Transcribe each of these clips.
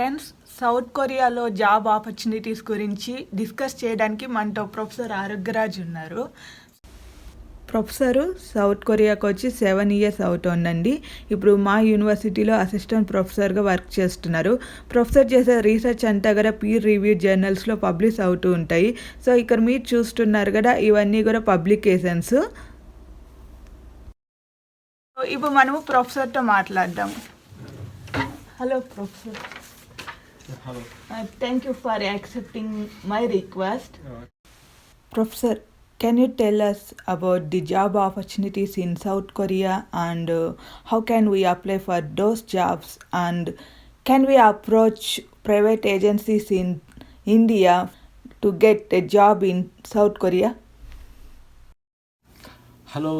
Friends, south కొరియాలో job opportunities గురించి discuss చేయడానికి మనతో ప్రొఫెసర్ ఆరోగ్యరాజ్ ఉన్నారు. ప్రొఫెసరు సౌత్ కొరియాకి వచ్చి 7 years అవుతోందండి. ఇప్పుడు మా యూనివర్సిటీలో అసిస్టెంట్ ప్రొఫెసర్గా వర్క్ చేస్తున్నారు. ప్రొఫెసర్ చేసే రీసెర్చ్ అంతా కూడా పీర్ రివ్యూ జర్నల్స్లో పబ్లిష్ అవుతూ ఉంటాయి. సో ఇక్కడ మీరు చూస్తున్నారు కదా, ఇవన్నీ కూడా పబ్లికేషన్స్. ఇప్పుడు మనము ప్రొఫెసర్తో మాట్లాడదాం. Hello professor. Hello. Thank you for accepting my request. Professor, can you tell us about the job opportunities in South Korea and how can we apply for those jobs, and can we approach private agencies in India to get a job in South Korea? Hello.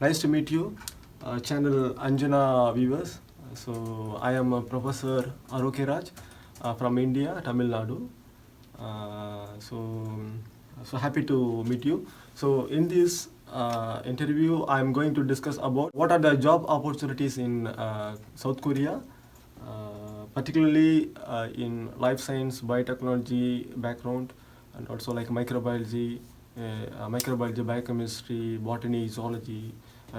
Nice to meet you, channel Anjana viewers. So I am Professor Arokiraj from India, Tamil Nadu. So happy to meet you. So in this interview, I am going to discuss about what are the job opportunities in South Korea, particularly in life science, biotechnology background, and also like microbiology, biochemistry, botany, zoology,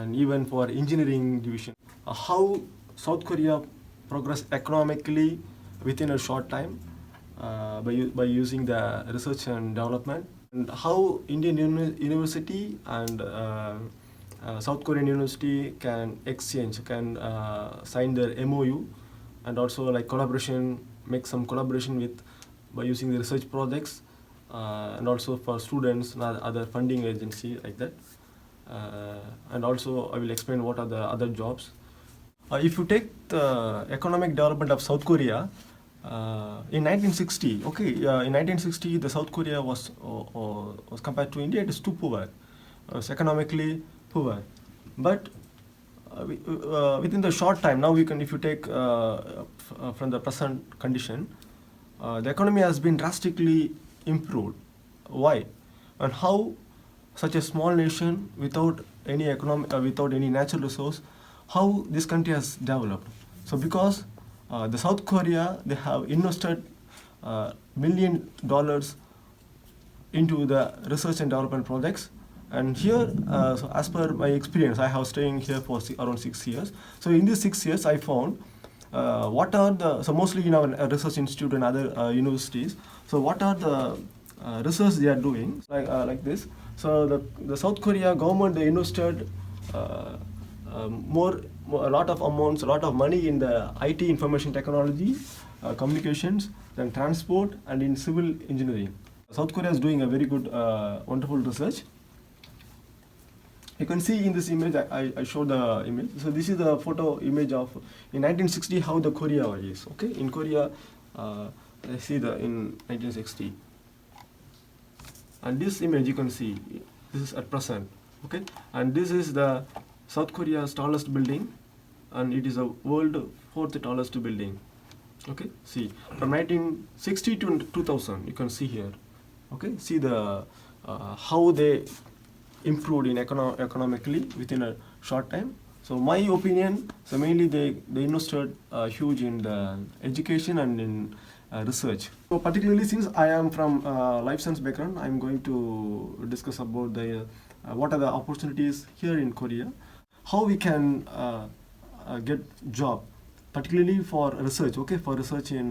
and even for engineering division. How South Korea progress economically within a short time by using the research and development, and how Indian university and South Korean university can sign their MOU, and also like make some collaboration with by using the research projects, and also for students and other funding agency like that. And also I will explain what are the other jobs. If you take the economic development of South Korea, in 1960, in 1960 the South Korea was compared to India, it is too poor, it's economically poor. But within the short time, now if you take from the present condition, the economy has been drastically improved. Why? And how such a small nation without any natural resource, how this country has developed? So because the South Korea, they have invested $1 million into the research and development projects. And here, so as per my experience, I have staying here for around 6 years. So in these 6 years, I found so mostly in our research institute and other universities, so what are the research they are doing, like this. So the South Korea government, they invested a lot of amounts, a lot of money in the IT, information technology, communications, then transport, and in civil engineering. South Korea is doing a very good, wonderful research. You can see in this image, I showed the image. So this is the photo image of in 1960 how the Korea is. Okay, in Korea, I see in 1960. And this image you can see, this is at present. Okay, and this is the South Korea's tallest building, and it is a world 4th tallest building. Okay, see from 1960 to 2000, you can see here. Okay, see the how they improved in economically within a short time. So my opinion, so mainly they invested huge in the education and in research. So particularly since I am from life science background, I am going to discuss about the what are the opportunities here in Korea, how we can get job, particularly for research. Okay, for research in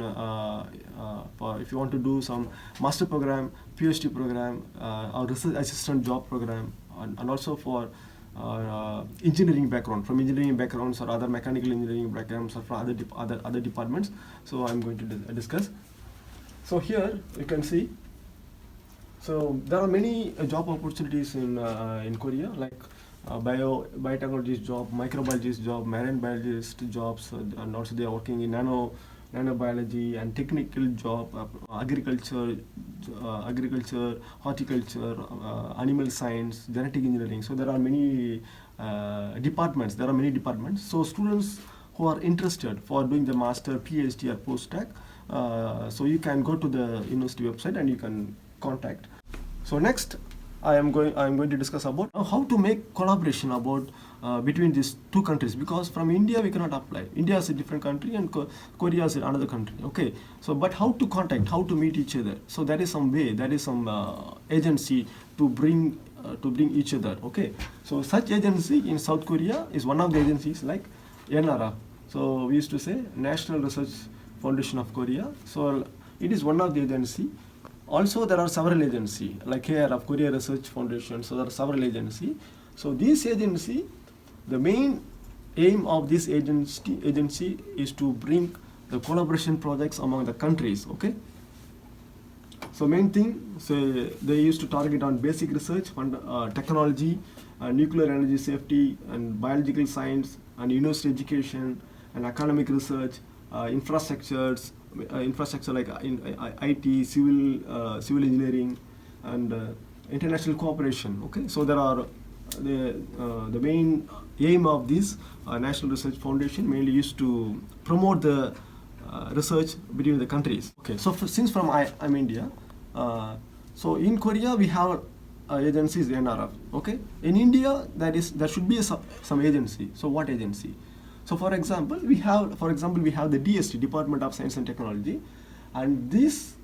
for if you want to do some master program, PhD program, or research assistant job program, and also for engineering background, from engineering backgrounds or other mechanical engineering backgrounds, or from other departments. So I'm going to discuss. So here you can see, so there are many job opportunities in Korea, like biotechnologist job, microbiologist job, marine biologist jobs, and also they are working in nanobiology and technical job, agriculture, horticulture, animal science, genetic engineering. So there are many departments. So students who are interested for doing the master, PhD, or post-doc, so you can go to the university website and you can contact. So next, I am going to discuss about how to make collaboration about between these two countries, because from India we cannot apply. India is a different country and Korea is another country. Okay, so but how to contact, how to meet each other? So there is some way, there is some agency to bring each other. Okay, so such agency in South Korea is one of the agencies like NRF. So we used to say National Research Foundation of Korea. So it is one of the agency. Also, there are several agencies like here of Korea Research Foundation. So there are several agencies. So this agency, the main aim of this agency is to bring the collaboration projects among the countries. Okay. So main thing, so they used to target on basic research, technology, nuclear energy safety, and biological science, and university education, and academic research, infrastructures like in IT, civil engineering, and international cooperation. Okay, so there are the main aim of this National Research Foundation mainly used to promote the research between the countries. Okay, so since I'm India, so in Korea we have agencies NRF. Okay, in India there should be some agency. So what agency? So for example, we have the DST, Department of Science and Technology, and this,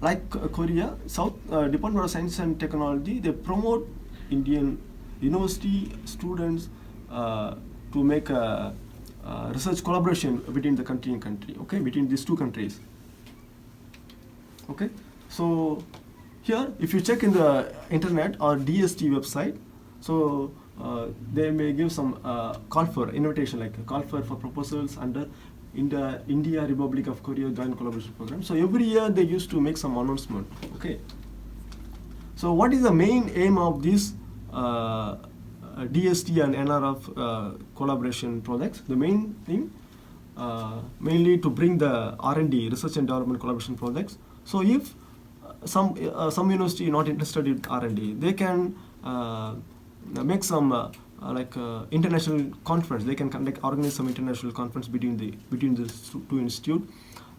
like Korea, South Department of Science and Technology, they promote Indian university students to make a research collaboration between the country and country. Okay, between these two countries. Okay, so here, if you check in the internet or DST website, so they may give some call for invitation, like a call for proposals under India Republic of Korea Joint Collaboration Program. So every year they used to make some announcement. Okay. So what is the main aim of this DST and NRF collaboration projects? The main thing, mainly to bring the R&D, research and development collaboration projects. So if some university not interested in R&D, they can make some international conference. They can organize some international conference between the two institute,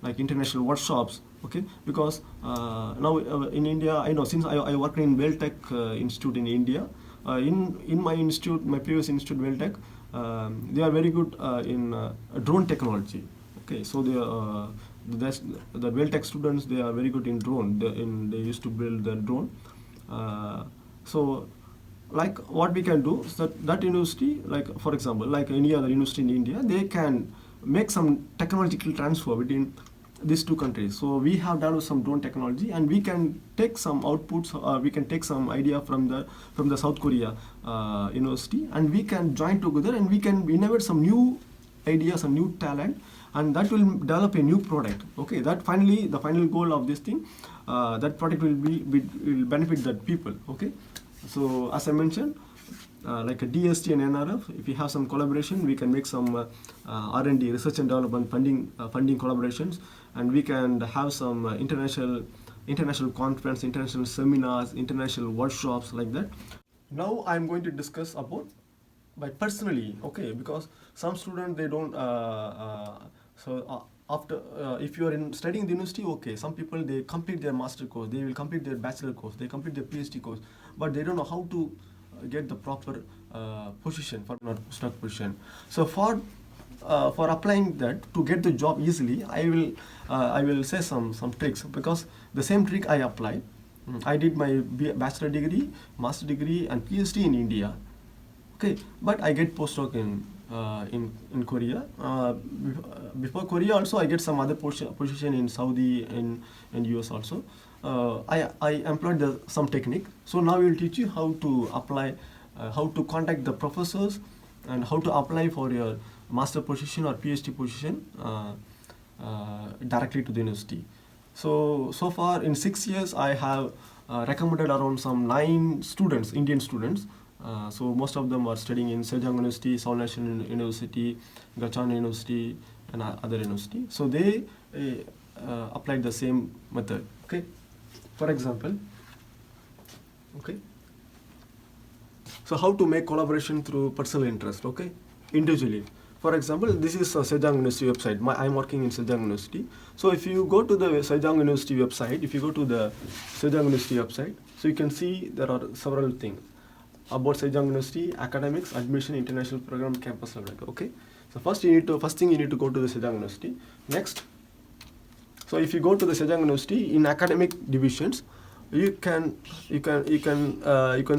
like international workshops. Okay, because now in India, I know, since I work in WellTech Institute in India. In my institute, my previous institute WellTech, they are very good in drone technology. Okay, so the WellTech students, they are very good in drone. They used to build the drone. So like what we can do is that university, like for example, like any other university in India, they can make some technological transfer between these two countries. So we have developed some drone technology, and we can take some outputs, we can take some idea from the South Korea university, and we can join together, and we can innovate some new ideas, some new talent, and that will develop a new product. Okay, that finally the final goal of this thing, that product will benefit the people. Okay, so as I mentioned, like a DST and NRF, if we have some collaboration, we can make some R&D, research and development funding collaborations, and we can have some international conference, international seminars, international workshops, like that. Now I'm going to discuss about by personally. Okay, because some students, they don't after if you are studying the university, okay, some people, they complete their master course, they will complete their bachelor course, they complete their PhD course, but they don't know how to get the proper position for postdoc position. So for applying that to get the job easily, I will say some tricks, because the same trick I applied. I did my bachelor degree, master degree, and PhD in India. Okay, but I get postdoc in Korea. Before Korea also, I get some other position in Saudi and US also. I employed some technique. So now we will teach you how to apply, how to contact the professors, and how to apply for your master position or PhD position directly to the university. So far in 6 years, I have recommended around some 9 students, Indian students. So most of them are studying in Sejong University, Seoul National University, Gachan University, and other university. So they applied the same method. Okay, for example. Okay, so how to make collaboration through personal interest. Okay, individually. For example, this is a Sejong University website. I'm working in Sejong University. So if you go to the Sejong University website, So you can see there are several things about Sejong University: academics, admission, international program, campus level. Okay. So first thing you need to go to the Sejong University. Next, so if you go to the Sejong University in academic divisions, you can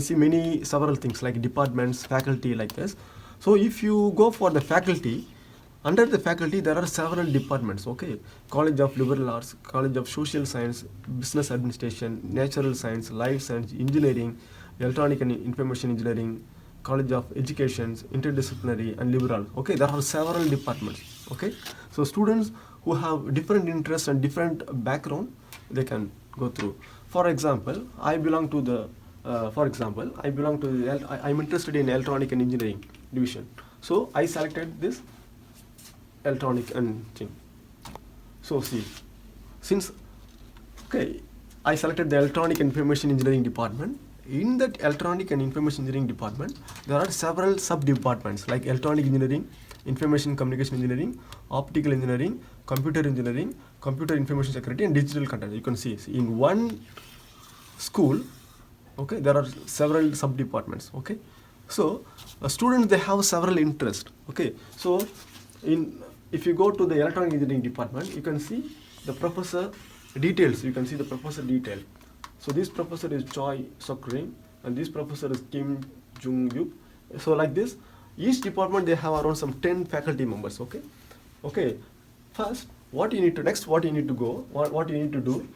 see several things like departments, faculty, like this. So if you go for the faculty, under the faculty there are several departments. Okay, College of Liberal Arts, College of Social Science, Business Administration, Natural Science, Life Science, Engineering, Electronic and Information Engineering, College of Education, Interdisciplinary and Liberal. Okay, there are several departments. Okay, so students who have different interests and different background, they can go through. For example, I'm interested in Electronic and Engineering division. So I selected this electronic and thing. So see, since I selected the Electronic and Information Engineering department. In that Electronic and Information Engineering department, there are several sub-departments like Electronic Engineering, Information Communication Engineering, Optical Engineering, Computer Engineering, Computer Information Security, and Digital Content. You can see in one school, okay, there are several sub-departments. Okay, so students, they have several interests. Okay, so if you go to the Electronic Engineering department, you can see the professor details. You can see the professor detail. So this professor is Choi Sok-ring and this professor is Kim Jung-yup. So like this, each department they have around some 10 faculty members. Okay, okay. First, what you need to do.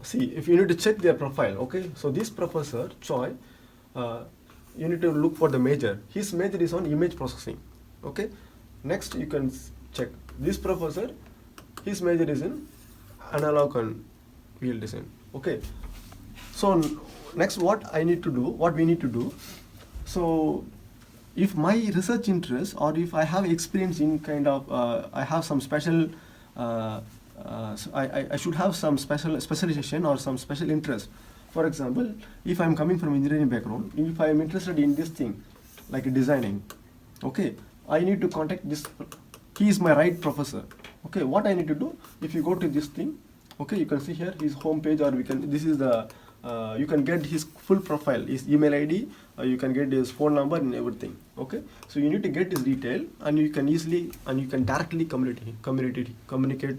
See, if you need to check their profile. Okay, so this professor Choi, you need to look for the major. His major is on image processing. Okay. Next, you can check this professor. His major is in analog and field design. Okay. So next, what we need to do. So if my research interest or if I have experience in I have some special, I should have some specialization or some special interest. For example, if I'm coming from engineering background, if I am interested in this thing, like designing, okay, I need to contact this. He is my right professor. Okay, what I need to do? If you go to this thing, okay, you can see here his home page, or this is the you can get his full profile, his email ID, you can get his phone number and everything. Okay, so you need to get his detail, and you can directly communicate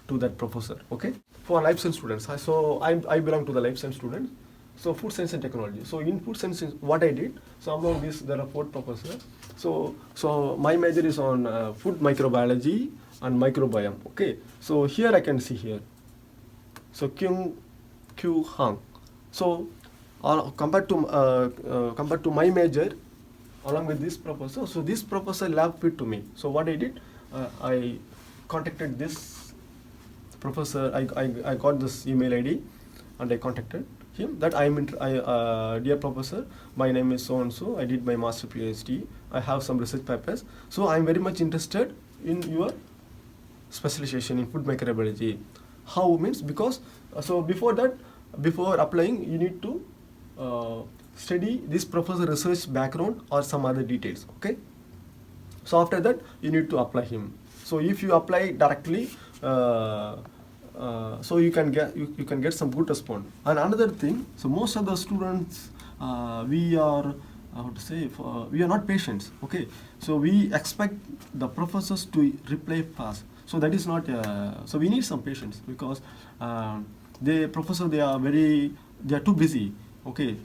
to that professor. Okay, for life science students, so I belong to the life science students. So food science and technology. So in food science, what I did, so among these there are 4 professors. So my major is on food microbiology and microbiome. Okay, so here I can see here. So Kyung Kyu Hang. So compared to my major, along with this professor, so this professor lab fit to me. So what I did, I contacted this professor. I got this email ID, and I contacted him that dear professor, my name is so and so. I did my master PhD. I have some research papers. So I'm very much interested in your specialization in food microbiology. How means because so before applying, you need to study this professor research background or some other details. Okay. So after that, you need to apply him. So if you apply directly, so you can get some good response. And another thing, so most of the students, we are we are not patients. Okay, so we expect the professors to reply fast. So that is not. So we need some patience, because the professor, they are too busy. Okay,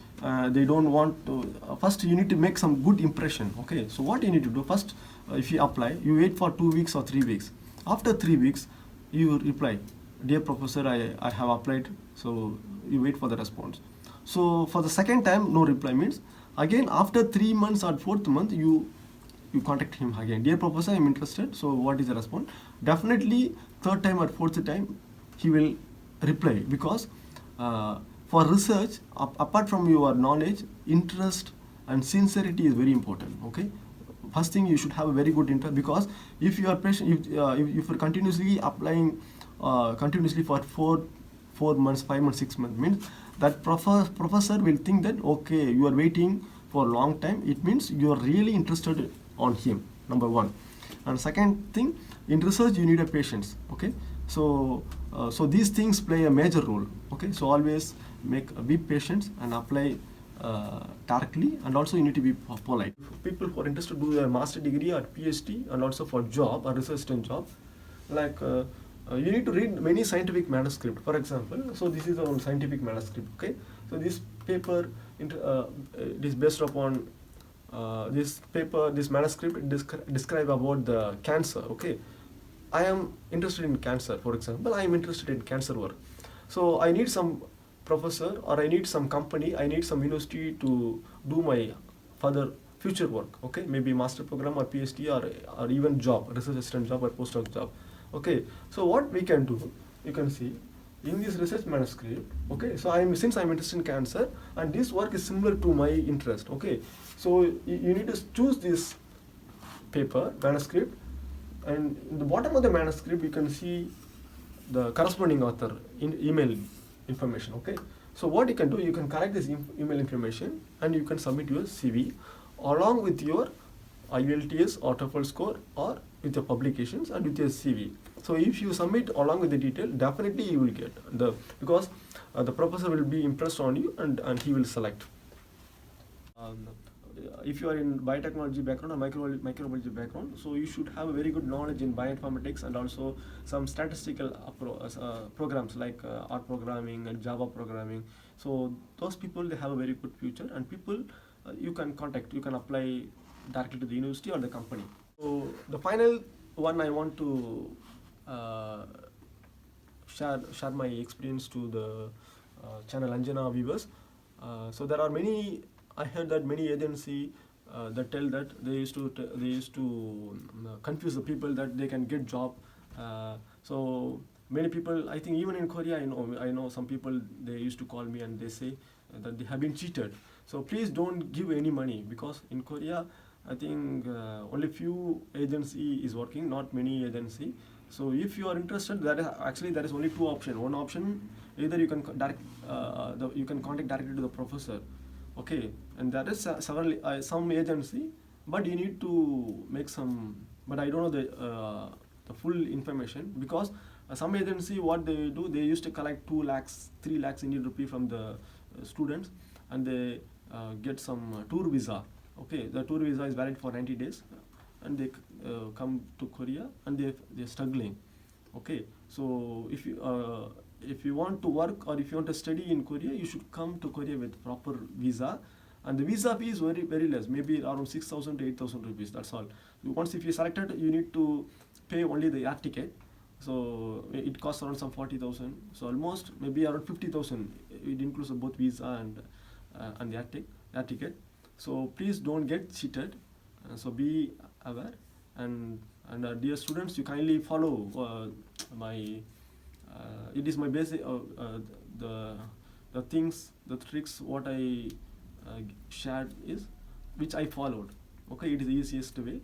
they don't want to. First, you need to make some good impression. Okay, so what you need to do first, if you apply, you wait for 2 weeks or 3 weeks. After 3 weeks, you reply, dear professor, I have applied. So you wait for the response. So for the second time, no reply means again after 3 months or 4th month, you contact him again. Dear professor, I am interested. So what is the response? Definitely 3rd time or 4th time, he will reply, because for research, apart from your knowledge, interest and sincerity is very important. Okay, first thing, you should have a very good interest, because if you are patient, if you are continuously applying continuously for 4 months, 5 months, 6 months, means that professor will think that okay, you are waiting for a long time. It means you are really interested on him, number one. And second thing, in research you need a patience. Okay, So these things play a major role. Okay, so always be patient and apply directly, and also you need to be polite. People who are interested to do a master degree or PhD, and also for job or research assistant job, like you need to read many scientific manuscript. For example, so this is a scientific manuscript. Okay, so this paper it is based upon this manuscript describe about the cancer. Okay, I am interested in cancer. For example, I am interested in cancer work. So I need some professor, or I need some company, I need some university to do my further future work. Okay, maybe master program or PhD, or even job, research assistant job or postdoc job. Okay, so what we can do, you can see in this research manuscript. Okay, so since I'm interested in cancer and this work is similar to my interest. Okay, so you need to choose this paper manuscript, and in the bottom of the manuscript you can see the corresponding author email information. Okay, so what you can do, you can collect this email information and you can submit your CV along with your IELTS or TOEFL score, or with your publications and with your CV. So if you submit along with the detail, definitely you will get because the professor will be impressed on you, and he will select. If you are in biotechnology background or microbiology background, so you should have a very good knowledge in bioinformatics, and also some statistical programs like R programming and Java programming. So those people, they have a very good future, and people you can contact, you can apply directly to the university or the company. So the final one, I want to share my experience to the channel Anjana viewers. So there are many. I heard that many agency that tell that they used to confuse the people that they can get job. So many people, I think even in Korea, I know some people, they used to call me and they say that they have been cheated. So please don't give any money, because in Korea, I think only few agency is working, not many agency. So if you are interested, there is only two options. One option, either you can you can contact directly to the professor. Okay, and there is several some agency, but you need to make some. But I don't know the full information, because some agency, what they do, they used to collect 2 lakhs, 3 lakhs Indian rupee from the students, and they get some tour visa. Okay, the tour visa is valid for 90 days, and they come to Korea, and they're struggling. Okay, so if you want to work, or if you want to study in Korea, you should come to Korea with proper visa, and the visa fee is very very less, maybe around 6,000 to 8,000 rupees. That's all. Once if you selected, you need to pay only the air ticket. So it costs around some 40,000. So almost maybe around 50,000. It includes both visa and the air ticket. So please don't get cheated. So be aware, and dear students, you kindly follow my. It is my basic the things, the tricks what I shared is which I followed. Okay, it is the easiest way.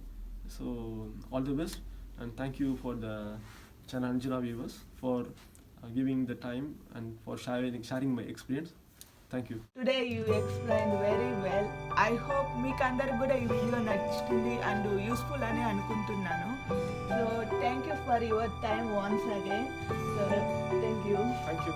So all the best, and thank you for the channel Anjana viewers for giving the time and for sharing my experience. Thank you. Today you explain very well. I hope మీకు అందరికి కూడా ఈ video నచ్చుతుంది and useful అని అనుకుంటున్నాను. So thank you for your time once again. So thank you. Thank you.